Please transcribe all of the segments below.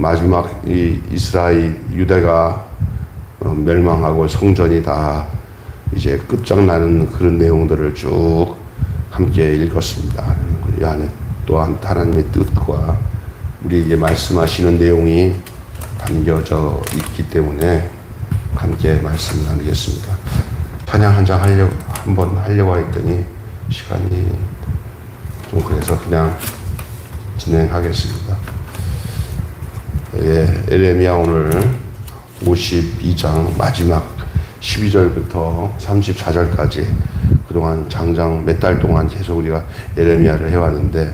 마지막 이 이스라엘 유대가 멸망하고 성전이 다 이제 끝장나는 그런 내용들을 쭉 함께 읽었습니다. 이 안에 또한 하나님의 뜻과 우리에게 말씀하시는 내용이 담겨져 있기 때문에 함께 말씀 나누겠습니다. 찬양 한 장 한번 하려고 했더니 시간이 좀 그래서 그냥 진행하겠습니다. 예, 에레미야 오늘 52장 마지막 12절부터 34절까지 그동안 장장 몇 달 동안 계속 우리가 에레미야를 해왔는데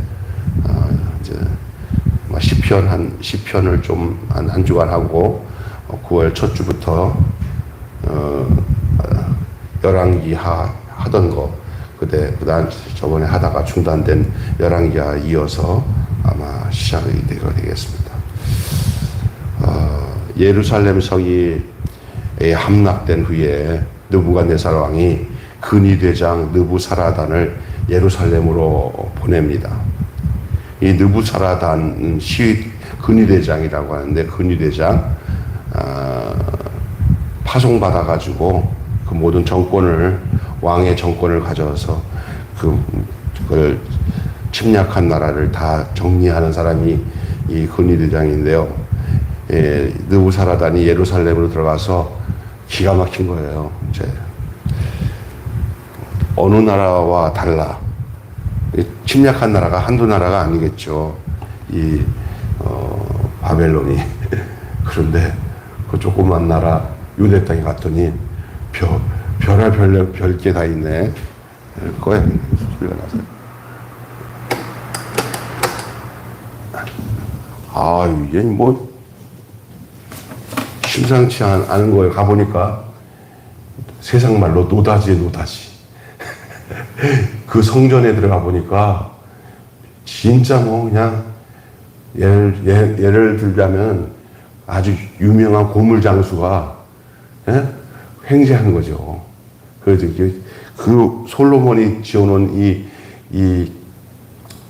이제 10편을 좀 한 주간 하고 9월 첫 주부터 열왕기 하던 거 그다음 저번에 하다가 중단된 열왕기하 이어서 아마 시작이 되겠습니다. 예루살렘 성이 함락된 후에 느부갓네살 왕이 근위대장 느부사라단을 예루살렘으로 보냅니다. 이 느부사라단 근위대장이라고 하는데 근위대장 파송받아가지고 그 모든 정권을 왕의 정권을 가져서 그걸 침략한 나라를 다 정리하는 사람이 이 근위대장인데요. 느부사라단이 예루살렘으로 들어가서 기가 막힌 거예요. 이제 어느 나라와 달라. 침략한 나라가 한두 나라가 아니겠죠. 이 바벨론이. 그런데 그 조그만 나라 유대 땅에 갔더니 별의 게 다 있네. 거야 소리가 나서. 이게 뭐 심상치 않은 거예요. 가보니까 세상 말로 노다지에 노다지. 그 성전에 들어가 보니까 진짜 뭐 그냥 예를 들자면 아주 유명한 고물장수가 횡재한 거죠. 그래서 그 솔로몬이 지어놓은 이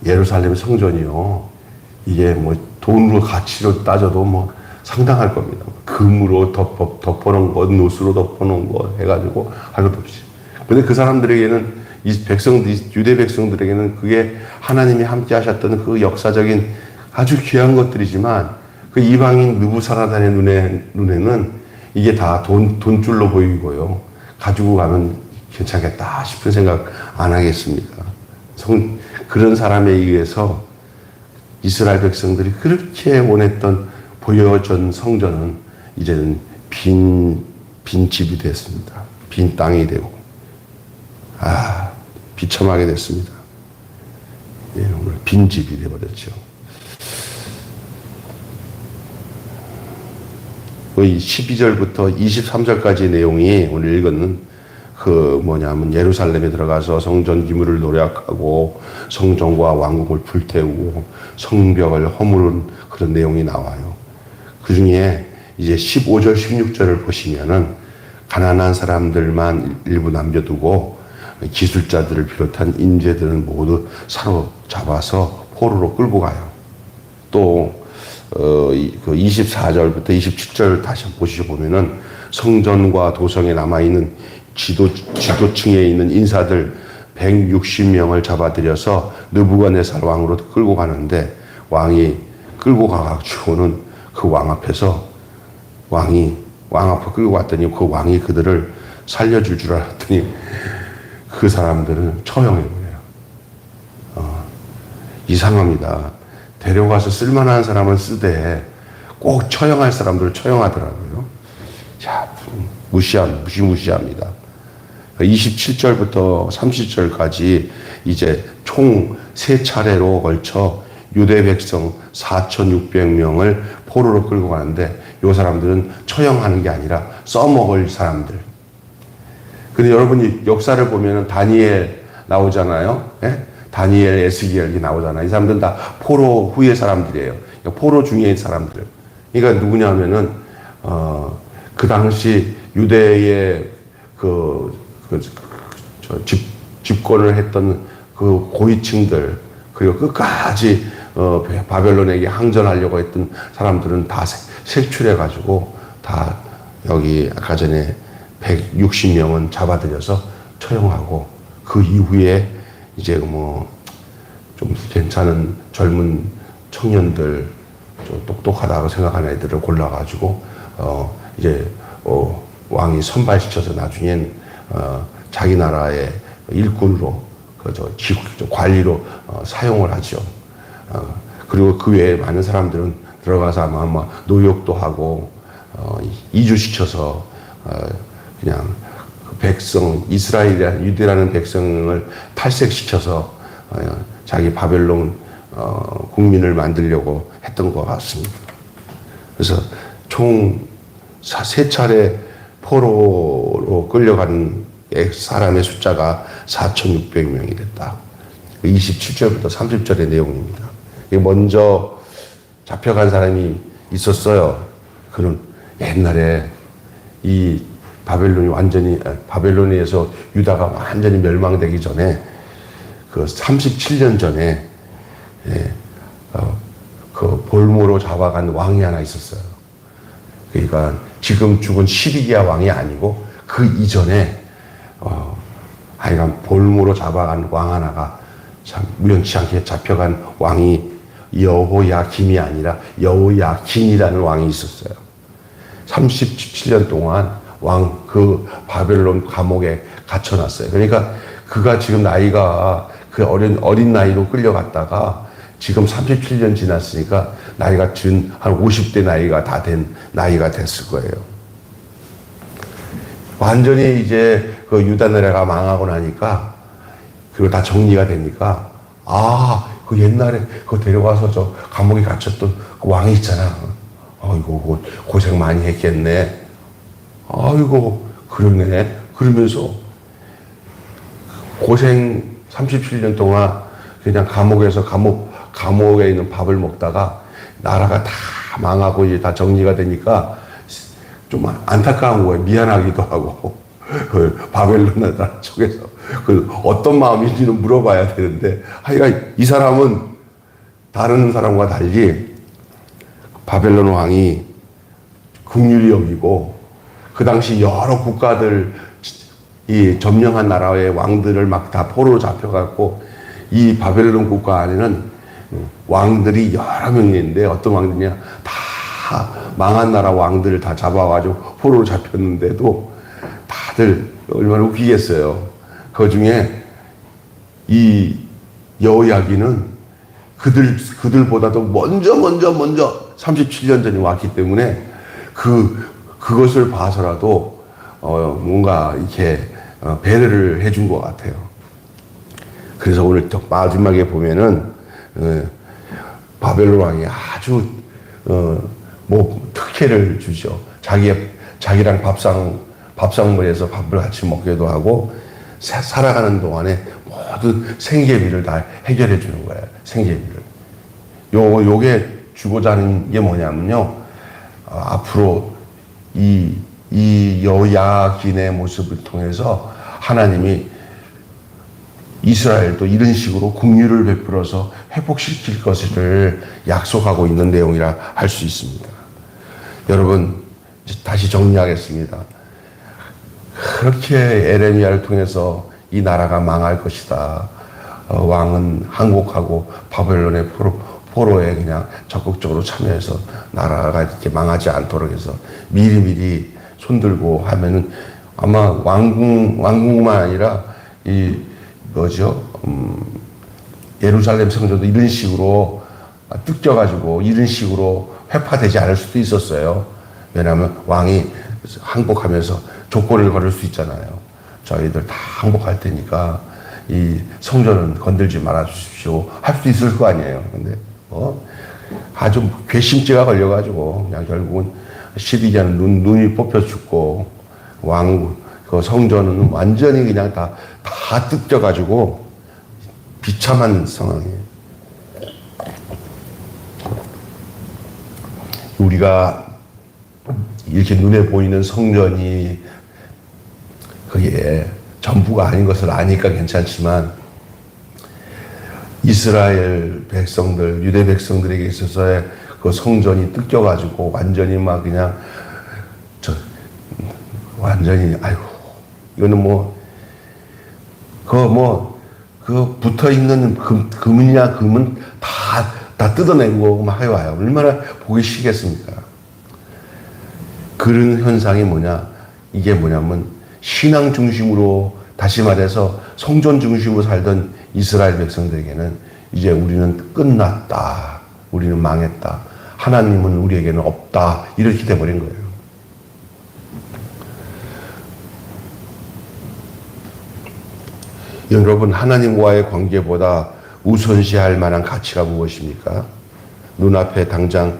예루살렘 성전이요. 이게 뭐 돈으로 가치로 따져도 뭐 상당할 겁니다. 금으로 덮어놓은 것, 노스로 덮어놓은 것 해가지고 할 것도 없이. 근데 그 사람들에게는 유대 백성들에게는 그게 하나님이 함께 하셨던 그 역사적인 아주 귀한 것들이지만 그 이방인 느부사라단의 눈에는 이게 다 돈줄로 보이고요. 가지고 가면 괜찮겠다 싶은 생각 안 하겠습니까? 그런 사람에 의해서 이스라엘 백성들이 그렇게 원했던 보여준 성전은 이제는 빈 집이 됐습니다. 빈 땅이 되고 비참하게 됐습니다. 예, 오늘 빈 집이 되어버렸죠. 거의 12절부터 23절까지의 내용이 오늘 읽은 뭐냐면 예루살렘에 들어가서 성전 기물을 노략하고 성전과 왕궁을 불태우고 성벽을 허무른 그런 내용이 나와요. 그 중에 이제 15절, 16절을 보시면은 가난한 사람들만 일부 남겨두고 기술자들을 비롯한 인재들은 모두 사로잡아서 포로로 끌고 가요. 또 그 24절부터 27절 다시 보시면은 성전과 도성에 남아있는 지도층에 있는 인사들 160명을 잡아들여서 느부갓네살 왕으로 끌고 가는데 왕이 끌고 가가지고는 그 왕 앞에서 왕 앞에 끌고 갔더니 그 왕이 그들을 살려줄 줄 알았더니 그 사람들은 처형해버려요. 이상합니다. 데려가서 쓸만한 사람은 쓰되 꼭 처형할 사람들을 처형하더라고요. 자, 무시합니다. 27절부터 30절까지 이제 총 3차례로 걸쳐 유대 백성 4,600명을 포로로 끌고 가는데 이 사람들은 처형하는 게 아니라 써먹을 사람들. 근데 여러분이 역사를 보면은 다니엘 나오잖아요. 예? 다니엘, 에스겔이 나오잖아요. 이 사람들은 다 포로 후의 사람들이에요. 포로 중의 사람들. 그러니까 누구냐면은 그 당시 유대의 집권을 했던 그 고위층들 그리고 끝까지 바벨론에게 항전하려고 했던 사람들은 다 색출해가지고 다 여기 아까 전에 160명은 잡아들여서 처형하고 그 이후에 이제 뭐 좀 괜찮은 젊은 청년들 좀 똑똑하다고 생각하는 애들을 골라가지고 이제 왕이 선발시켜서 나중엔 자기 나라의 일꾼으로 관리로 사용을 하죠. 그리고 그 외에 많은 사람들은 들어가서 아마 노역도 하고 이주시켜서 그냥 그 백성 이스라엘이라는 유대라는 백성을 탈색시켜서 자기 바벨론 국민을 만들려고 했던 것 같습니다. 그래서 총 3차례 포로로 끌려간 사람의 숫자가 4,600명이 됐다. 27절부터 30절의 내용입니다. 먼저 잡혀간 사람이 있었어요. 그는 옛날에 이 바벨론에서 유다가 완전히 멸망되기 전에 그 37년 전에 그 볼모로 잡아간 왕이 하나 있었어요. 그러니까 지금 죽은 시리기아 왕이 아니고 그 이전에 하여간 볼모로 잡아간 왕 하나가 참 우연치 않게 잡혀간 왕이 여호야김이 아니라 여호야긴이라는 왕이 있었어요. 37년 동안 그 바벨론 감옥에 갇혀놨어요. 그러니까 그가 지금 나이가 그 어린 나이로 끌려갔다가 지금 37년 지났으니까 나이가 한 50대 나이가 다 된 나이가 됐을 거예요. 완전히 이제 그 유다 나라가 망하고 나니까 그리고 다 정리가 되니까 그 옛날에 그 데려가서 저 감옥에 갇혔던 그 왕이 있잖아. 아이고 고생 많이 했겠네. 아이고 그러네. 그러면서 고생 37년 동안 그냥 감옥에 있는 밥을 먹다가 나라가 다 망하고 이제 다 정리가 되니까 좀 안타까운 거예요. 미안하기도 하고. 그 바벨론 나라 쪽에서 그 어떤 마음인지는 물어봐야 되는데 하여간 이 사람은 다른 사람과 달리 바벨론 왕이 긍휼히 여기고 그 당시 여러 국가들 이 점령한 나라의 왕들을 막 다 포로로 잡혀갖고 이 바벨론 국가 안에는 왕들이 여러 명이 있는데 어떤 왕들이냐 다 망한 나라 왕들을 다 잡아가지고 포로로 잡혔는데도 다들 얼마나 웃기겠어요. 그 중에 이 여호야긴은 그들보다도 먼저 37년 전에 왔기 때문에 그것을 봐서라도 뭔가 이렇게 배려를 해준 것 같아요. 그래서 오늘 마지막에 보면은 바벨론 왕이 아주 특혜를 주죠. 자기랑 밥상머리에서 밥을 같이 먹기도 하고 살아가는 동안에 모든 생계비를 다 해결해 주는 거예요. 생계비를. 요게 주고자 하는 게 뭐냐면요. 앞으로 이 여호야긴의 모습을 통해서 하나님이 이스라엘도 이런 식으로 긍휼을 베풀어서 회복시킬 것을 약속하고 있는 내용이라 할 수 있습니다. 여러분, 다시 정리하겠습니다. 그렇게 에레미야를 통해서 이 나라가 망할 것이다. 왕은 항복하고 바벨론의 포로에 그냥 적극적으로 참여해서 나라가 이렇게 망하지 않도록 해서 미리미리 손들고 하면은 아마 왕궁만 아니라 예루살렘 성전도 이런 식으로 뜯겨가지고 이런 식으로 회파되지 않을 수도 있었어요. 왜냐하면 왕이 항복하면서 조건을 걸을 수 있잖아요. 저희들 다 항복할 테니까 이 성전은 건들지 말아 주십시오. 할 수도 있을 거 아니에요. 근데 아주 괘씸죄가 걸려가지고 그냥 결국은 시리기아는 눈이 뽑혀 죽고 그 성전은 완전히 그냥 다 뜯겨가지고 비참한 상황이에요. 우리가 이렇게 눈에 보이는 성전이 그게 전부가 아닌 것을 아니까 괜찮지만 이스라엘 백성들, 유대 백성들에게 있어서의 그 성전이 뜯겨가지고 완전히 막 그냥 완전히 아이고 이거는 그 붙어 있는 금이냐 금은 다 뜯어내고 막 해와요. 얼마나 보기 싫겠습니까? 그런 현상이 이게 뭐냐면 신앙 중심으로 다시 말해서 성전 중심으로 살던 이스라엘 백성들에게는 이제 우리는 끝났다. 우리는 망했다. 하나님은 우리에게는 없다. 이렇게 돼버린 거예요. 여러분, 하나님과의 관계보다 우선시할 만한 가치가 무엇입니까? 눈앞에 당장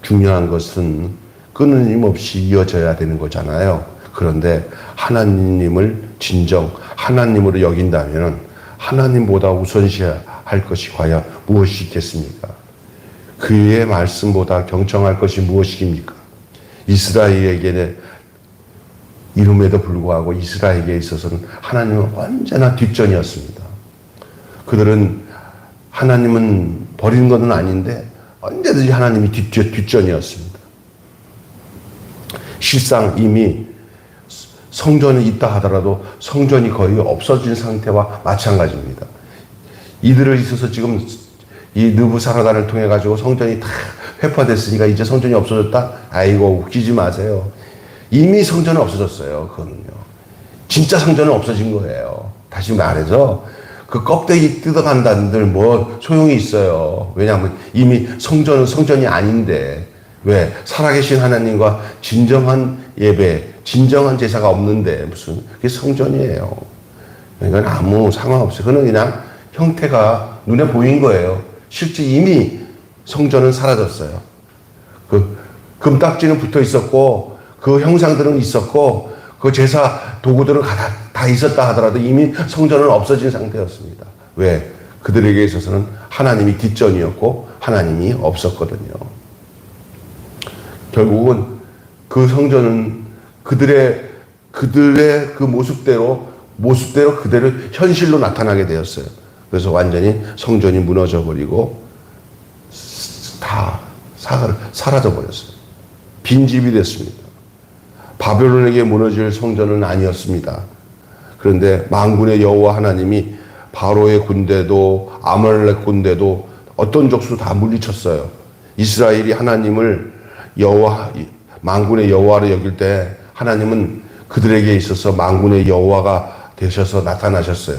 중요한 것은 끊임없이 이어져야 되는 거잖아요. 그런데 하나님을 진정 하나님으로 여긴다면 하나님보다 우선시할 것이 과연 무엇이 있겠습니까? 그의 말씀보다 경청할 것이 무엇입니까? 이스라엘에게 이름에도 불구하고 이스라엘에게 있어서는 하나님은 언제나 뒷전이었습니다. 그들은 하나님은 버린 것은 아닌데 언제든지 하나님이 뒷전이었습니다. 실상 이미 성전이 있다 하더라도 성전이 거의 없어진 상태와 마찬가지입니다. 이들을 있어서 지금 이 느부사라단을 통해 가지고 성전이 다 회파됐으니까 이제 성전이 없어졌다? 아이고 웃기지 마세요. 이미 성전은 없어졌어요. 그거는요. 진짜 성전은 없어진 거예요. 다시 말해서 그 껍데기 뜯어간다는들 소용이 있어요. 왜냐하면 이미 성전은 성전이 아닌데 왜 살아계신 하나님과 진정한 예배, 진정한 제사가 없는데 무슨 그게 성전이에요. 이건 아무 상관없어요. 그건 그냥 형태가 눈에 보인 거예요. 실제 이미 성전은 사라졌어요. 그 금딱지는 붙어 있었고 그 형상들은 있었고 그 제사 도구들은 다 있었다 하더라도 이미 성전은 없어진 상태였습니다. 왜? 그들에게 있어서는 하나님이 뒷전이었고 하나님이 없었거든요. 결국은 그 성전은 그들의 그 모습대로 그대로 현실로 나타나게 되었어요. 그래서 완전히 성전이 무너져 버리고 다 사라져 버렸어요. 빈집이 됐습니다. 바벨론에게 무너질 성전은 아니었습니다. 그런데 만군의 여호와 하나님이 바로의 군대도 아말렉 군대도 어떤 족수 다 물리쳤어요. 이스라엘이 하나님을 만군의 여호와로 여길 때 하나님은 그들에게 있어서 만군의 여호와가 되셔서 나타나셨어요.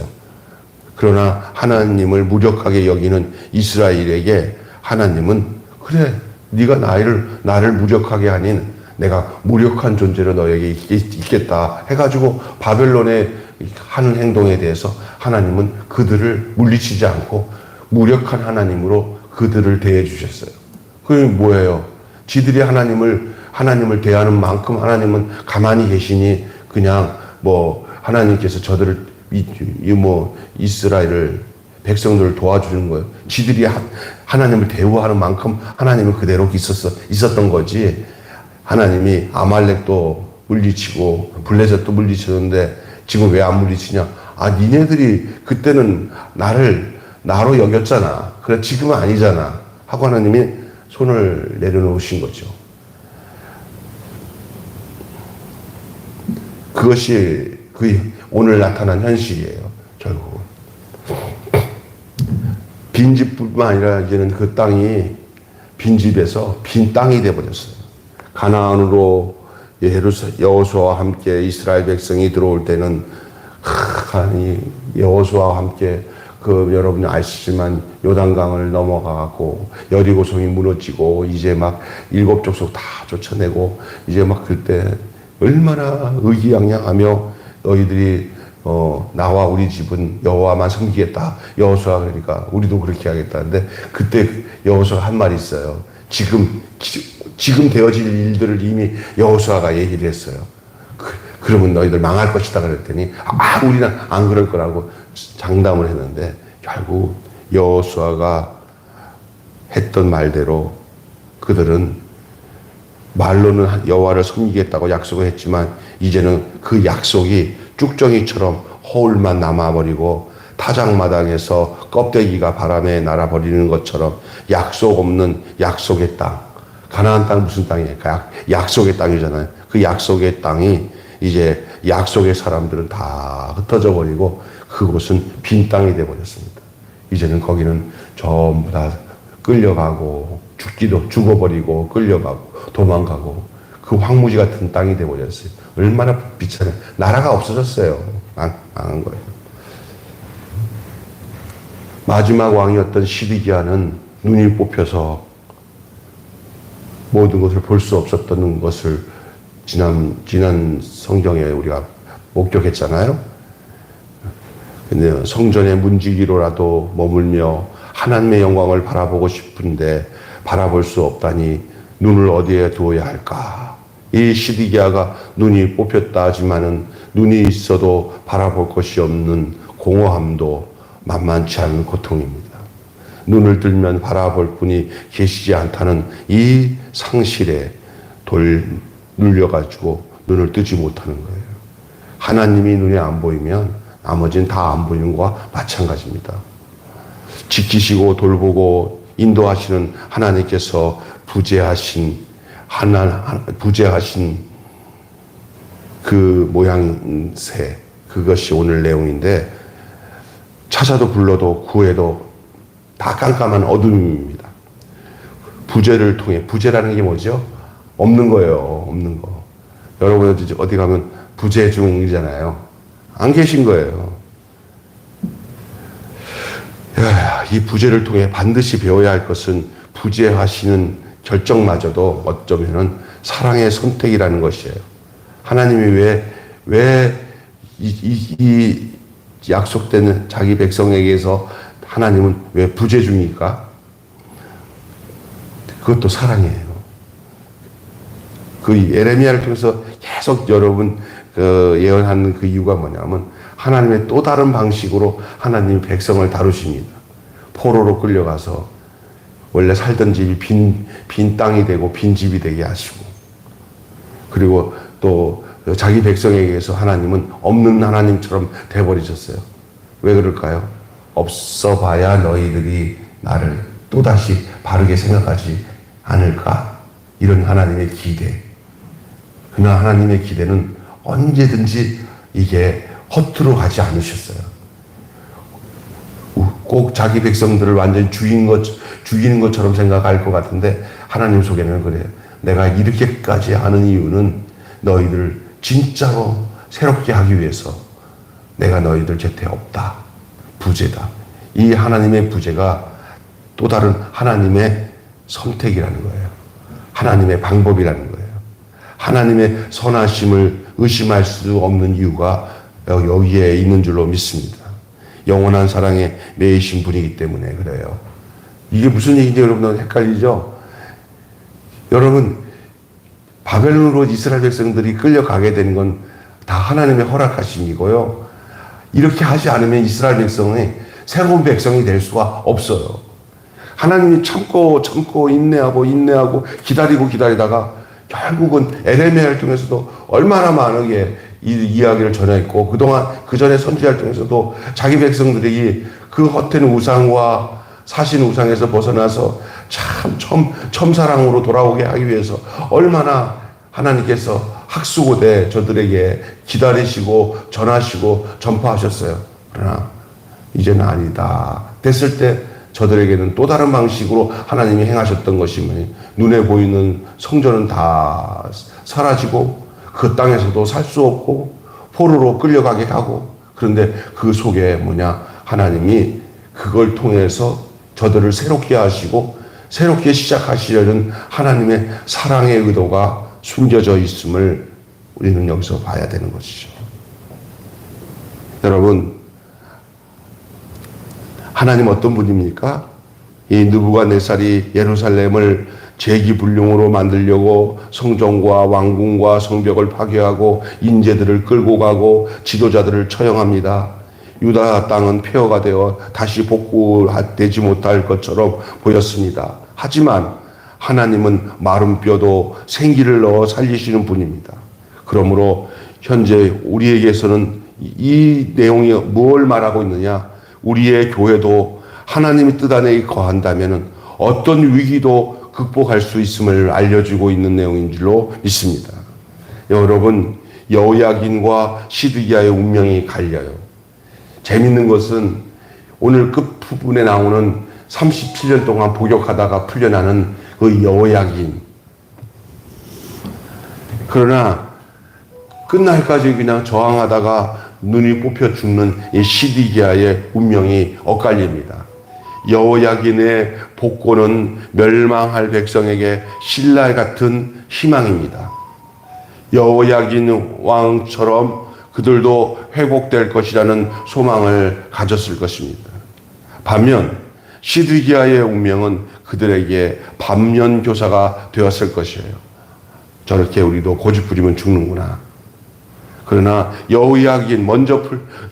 그러나 하나님을 무력하게 여기는 이스라엘에게 하나님은 그래 네가 나를 무력하게 하닌 내가 무력한 존재로 너에게 있겠다 해가지고 바벨론에 하는 행동에 대해서 하나님은 그들을 물리치지 않고 무력한 하나님으로 그들을 대해 주셨어요. 그게 뭐예요? 지들이 하나님을 대하는 만큼 하나님은 가만히 계시니 그냥 하나님께서 저들을 이스라엘을 백성들을 도와주는 거예요. 지들이 하나님을 대우하는 만큼 하나님은 그대로 있었던 거지. 하나님이 아말렉도 물리치고 블레셋도 물리치는데 지금 왜 안 물리치냐? 니네들이 그때는 나로 여겼잖아. 그래 지금은 아니잖아. 하고 하나님이 손을 내려놓으신 거죠. 그것이 오늘 나타난 현실이에요. 결국은. 빈집뿐만 아니라 이제는 그 땅이 빈집에서 빈 땅이 되어버렸어요. 가나안으로 여호수아와 함께 이스라엘 백성이 들어올 때는 여호수아와 함께 여러분이 아시지만 요단강을 넘어가고 여리고성이 무너지고 이제 막 7족속 다 쫓아내고 이제 막 그때 얼마나 의기양양하며 너희들이 나와 우리 집은 여호와만 섬기겠다. 여호수아 그러니까 우리도 그렇게 하겠다는데 그때 여호수아가 한 말이 있어요. 지금 되어질 일들을 이미 여호수아가 얘기를 했어요. 그러면 너희들 망할 것이다 그랬더니 우리는 안 그럴 거라고 장담을 했는데 결국 여호수아가 했던 말대로 그들은 말로는 여호와를 섬기겠다고 약속을 했지만 이제는 그 약속이 쭉정이처럼 허울만 남아버리고 타작마당에서 껍데기가 바람에 날아버리는 것처럼 약속 없는 약속의 땅. 가나안 땅 무슨 땅이에요? 약속의 땅이잖아요. 그 약속의 땅이 이제 약속의 사람들은 다 흩어져 버리고 그곳은 빈 땅이 되어 버렸습니다. 이제는 거기는 전부 다 끌려가고 죽어버리고 끌려가고 도망가고 그 황무지 같은 땅이 되어 버렸어요. 얼마나 비참해. 나라가 없어졌어요. 망한 거예요. 마지막 왕이었던 시드기야는 눈이 뽑혀서 모든 것을 볼 수 없었던 것을 지난 성경에 우리가 목격했잖아요. 근데 성전의 문지기로라도 머물며 하나님의 영광을 바라보고 싶은데 바라볼 수 없다니 눈을 어디에 두어야 할까? 이 시드기야가 눈이 뽑혔다 하지만은 눈이 있어도 바라볼 것이 없는 공허함도 만만치 않은 고통입니다. 눈을 들면 바라볼 분이 계시지 않다는 이 상실에 눌려가지고 눈을 뜨지 못하는 거예요. 하나님이 눈에 안 보이면 나머지는 다 안 보이는 것과 마찬가지입니다. 지키시고 돌보고 인도하시는 하나님께서 부재하신 그 모양새, 그것이 오늘 내용인데 찾아도 불러도 구해도 다 깜깜한 어둠입니다. 부재를 통해, 부재라는 게 뭐죠? 없는 거예요. 없는 거. 여러분 어디 가면 부재 중이잖아요. 안 계신 거예요. 이 부재를 통해 반드시 배워야 할 것은 부재하시는 결정마저도 어쩌면은 사랑의 선택이라는 것이에요. 하나님이 왜 이 약속된 자기 백성에게서 하나님은 왜 부재 중일까? 그것도 사랑이에요. 그 예레미야를 통해서 계속 여러분 예언하는 그 이유가 뭐냐면 하나님의 또 다른 방식으로 하나님이 백성을 다루십니다. 포로로 끌려가서 원래 살던 집이 빈 땅이 되고 빈 집이 되게 하시고, 그리고 또 자기 백성에게서 하나님은 없는 하나님처럼 돼버리셨어요. 왜 그럴까요? 없어 봐야 너희들이 나를 또다시 바르게 생각하지 않을까? 이런 하나님의 기대. 그러나 하나님의 기대는 언제든지 이게 허투루 가지 않으셨어요. 꼭 자기 백성들을 완전히 죽이는 것처럼 생각할 것 같은데 하나님 속에는 그래요. 내가 이렇게까지 하는 이유는 너희들 진짜로 새롭게 하기 위해서 내가 너희들 곁에 없다. 부재다. 이 하나님의 부재가 또 다른 하나님의 선택이라는 거예요. 하나님의 방법이라는 거예요. 하나님의 선하심을 의심할 수 없는 이유가 여기에 있는 줄로 믿습니다. 영원한 사랑에 매이신 분이기 때문에 그래요. 이게 무슨 얘기인지 여러분 헷갈리죠? 여러분, 바벨론으로 이스라엘 백성들이 끌려가게 되는 건 다 하나님의 허락하심이고요. 이렇게 하지 않으면 이스라엘 백성이 새로운 백성이 될 수가 없어요. 하나님이 참고 인내하고 기다리다가 결국은 에레미야를 통해서도 얼마나 많게 이 이야기를 전했고, 그동안 그 전에 선지자를 통해서도 자기 백성들이 그 헛된 우상과 사신 우상에서 벗어나서 참 첨사랑으로 돌아오게 하기 위해서 얼마나 하나님께서 학수고대 저들에게 기다리시고 전하시고 전파하셨어요. 그러나 이제는 아니다. 됐을 때 저들에게는 또 다른 방식으로 하나님이 행하셨던 것이 눈에 보이는 성전은 다 사라지고 그 땅에서도 살 수 없고 포로로 끌려가게 하고, 그런데 그 속에 하나님이 그걸 통해서 저들을 새롭게 하시고 새롭게 시작하시려는 하나님의 사랑의 의도가 숨겨져 있음을 우리는 여기서 봐야 되는 것이죠. 여러분, 하나님 어떤 분입니까? 이 느부갓네살이 예루살렘을 재기불능으로 만들려고 성전과 왕궁과 성벽을 파괴하고 인재들을 끌고 가고 지도자들을 처형합니다. 유다 땅은 폐허가 되어 다시 복구되지 못할 것처럼 보였습니다. 하지만 하나님은 마른 뼈도 생기를 넣어 살리시는 분입니다. 그러므로 현재 우리에게서는 이 내용이 뭘 말하고 있느냐? 우리의 교회도 하나님의 뜻 안에 거한다면 어떤 위기도 극복할 수 있음을 알려주고 있는 내용인 줄로 믿습니다. 여러분, 여호야긴과 시드기야의 운명이 갈려요. 재밌는 것은 오늘 끝부분에 나오는 37년 동안 복역하다가 풀려나는 그 여호야긴. 그러나 끝날까지 그냥 저항하다가 눈이 뽑혀 죽는 이 시드기야의 운명이 엇갈립니다. 여호야긴의 복고는 멸망할 백성에게 신라 같은 희망입니다. 여호야긴 왕처럼 그들도 회복될 것이라는 소망을 가졌을 것입니다. 반면 시드기야의 운명은 그들에게 반면교사가 되었을 것이에요. 저렇게 우리도 고집 부리면 죽는구나. 그러나 여호야긴, 먼저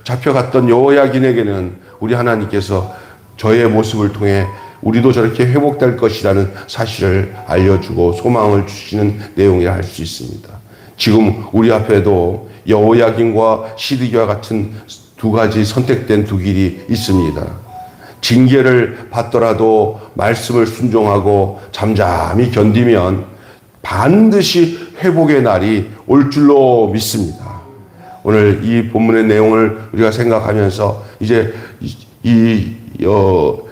잡혀갔던 여호야긴에게는 우리 하나님께서 저의 모습을 통해 우리도 저렇게 회복될 것이라는 사실을 알려주고 소망을 주시는 내용이라 할 수 있습니다. 지금 우리 앞에도 여호야긴과 시드기야 같은 두 가지 선택된 두 길이 있습니다. 징계를 받더라도 말씀을 순종하고 잠잠히 견디면 반드시 회복의 날이 올 줄로 믿습니다. 오늘 이 본문의 내용을 우리가 생각하면서 이제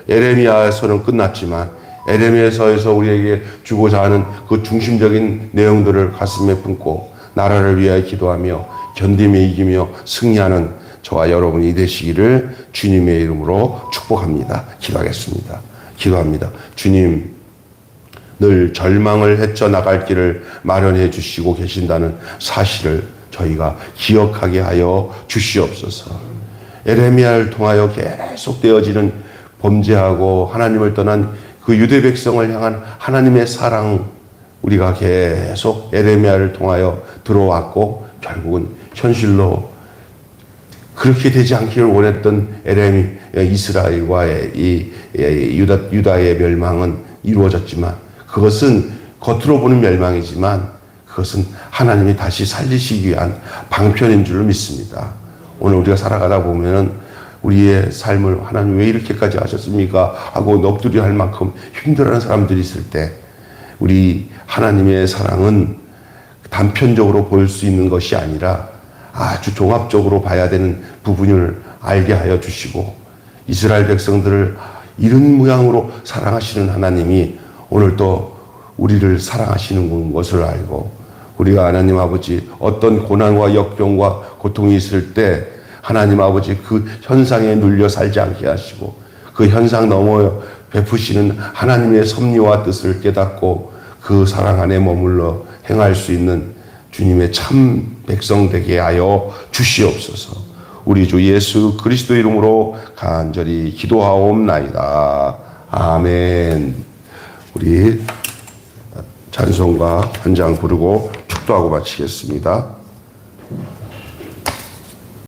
에레미야서는 끝났지만 에레미야서에서 우리에게 주고자 하는 그 중심적인 내용들을 가슴에 품고 나라를 위하여 기도하며 견디며 이기며 승리하는 저와 여러분이 되시기를 주님의 이름으로 축복합니다. 기도하겠습니다. 기도합니다. 주님, 늘 절망을 헤쳐나갈 길을 마련해 주시고 계신다는 사실을 저희가 기억하게 하여 주시옵소서. 에레미야를 통하여 계속 되어지는 범죄하고 하나님을 떠난 그 유대 백성을 향한 하나님의 사랑, 우리가 계속 에레미야를 통하여 들어왔고 결국은 현실로 그렇게 되지 않기를 원했던 이스라엘과의 이 유다의 멸망은 이루어졌지만 그것은 겉으로 보는 멸망이지만 그것은 하나님이 다시 살리시기 위한 방편인 줄로 믿습니다. 오늘 우리가 살아가다 보면은 우리의 삶을 하나님 왜 이렇게까지 하셨습니까? 하고 넋두리 할 만큼 힘들어하는 사람들이 있을 때 우리 하나님의 사랑은 단편적으로 보일 수 있는 것이 아니라 아주 종합적으로 봐야 되는 부분을 알게 하여 주시고 이스라엘 백성들을 이런 모양으로 사랑하시는 하나님이 오늘 또 우리를 사랑하시는 것을 알고 우리가 하나님 아버지 어떤 고난과 역경과 고통이 있을 때 하나님 아버지 그 현상에 눌려 살지 않게 하시고 그 현상 너머 베푸시는 하나님의 섭리와 뜻을 깨닫고 그 사랑 안에 머물러 행할 수 있는 주님의 참 백성 되게 하여 주시옵소서. 우리 주 예수 그리스도 이름으로 간절히 기도하옵나이다. 아멘. 우리 찬송가 한 장 부르고 축도하고 마치겠습니다.